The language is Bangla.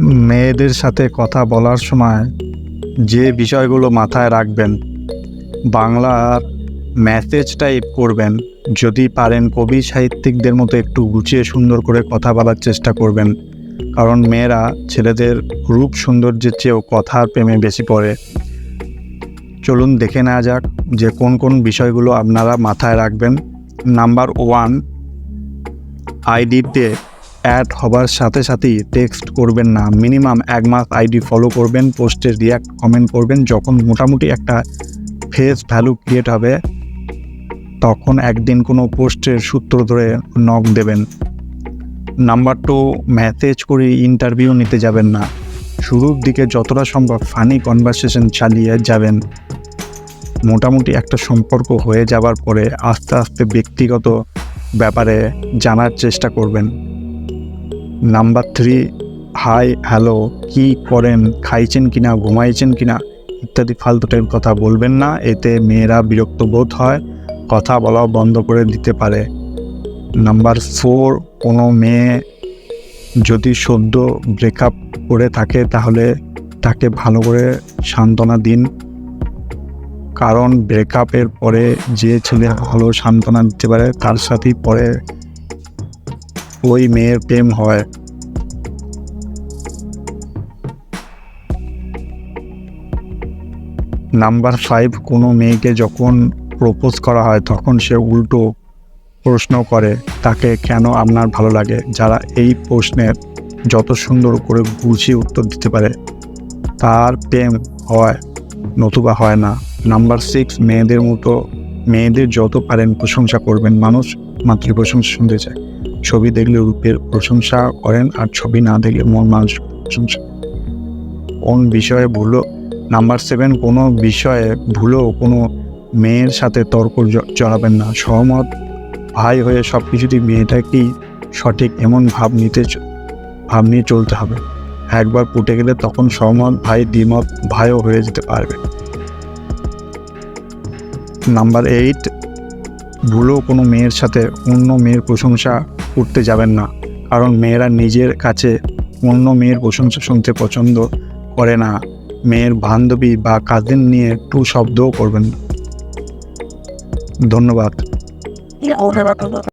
মেয়েদের সাথে কথা বলার সময় যে বিষয়গুলো মাথায় রাখবেন, বাংলার মেসেজ টাইপ করবেন। যদি পারেন কবি সাহিত্যিকদের মতো একটু গুছিয়ে সুন্দর করে কথা বলার চেষ্টা করবেন, কারণ মেয়েরা ছেলেদের রূপ সৌন্দর্যের চেয়েও কথার প্রেমে বেশি পড়ে। চলুন দেখে নেওয়া যাক যে কোন কোন বিষয়গুলো আপনারা মাথায় রাখবেন। নাম্বার 1, আইডিতে অ্যাড হবার সাথে সাথেই টেক্সট করবেন না। মিনিমাম 1 মাস আইডি ফলো করবেন, পোস্টে রিয়াক্ট কমেন্ট করবেন। যখন মোটামুটি একটা ফেস ভ্যালু ক্রিয়েট হবে, তখন একদিন কোনো পোস্টের সূত্র ধরে নক দেবেন। নাম্বার 2, মেসেজ করে ইন্টারভিউ নিতে যাবেন না। শুরুর দিকে যতটা সম্ভব ফানি কনভারসেশন চালিয়ে যাবেন। মোটামুটি একটা সম্পর্ক হয়ে যাবার পরে আস্তে আস্তে ব্যক্তিগত ব্যাপারে জানার চেষ্টা করবেন। নাম্বার 3, হাই হ্যালো, কী করেন, খাইছেন কিনা, ঘুমাইছেন কিনা ইত্যাদি ফালতু টাইপ কথা বলবেন না। এতে মেয়েরা বিরক্ত বোধ হয়, কথা বলাও বন্ধ করে দিতে পারে। নাম্বার 4, কোনো মেয়ে যদি সদ্য ব্রেকআপ করে থাকে তাহলে তাকে ভালো করে সান্ত্বনা দিন, কারণ ব্রেকআপের পরে যে ছেলে ভালো সান্ত্বনা দিতে পারে তার সাথেই পরে ওই মেয়ের প্রেম হয়। নাম্বার 5, কোনো মেয়েকে যখন প্রপোজ করা হয় তখন সে উল্টো প্রশ্ন করে, তাকে কেন আপনার ভালো লাগে। যারা এই প্রশ্নের যত সুন্দর করে গুছিয়ে উত্তর দিতে পারে তার প্রেম হয়, নতুবা হয় না। নাম্বার 6, মেয়েদের যত পারেন প্রশংসা করবেন। মানুষ মাত্র প্রশংসা শুনতে চায়। ছবি দেখলে রূপের প্রশংসা করেন, আর ছবি না দেখলে মন মানুষ প্রশংসা। কোন বিষয়ে ভুলো নাম্বার 7, কোনো বিষয়ে ভুলেও কোনো মেয়ের সাথে তর্ক জড়াবেন না। সহমত ভাই হয়ে সব কিছুতেই মেয়েটাকেই সঠিক এমন ভাব নিয়ে চলতে হবে। একবার পুটে গেলে তখন সহমত ভাই দ্বিমত ভাইও হয়ে যেতে পারবে। নাম্বার 8, ভুলেও কোনো মেয়ের সাথে অন্য মেয়ের প্রশংসা করতে যাবেন না, কারণ মেয়েরা নিজের কাছে অন্য মেয়ের প্রশংসা শুনতে পছন্দ করে না। মেয়ের বান্ধবী বা কাজিন নিয়ে একটু শব্দও করবেন না। ধন্যবাদ।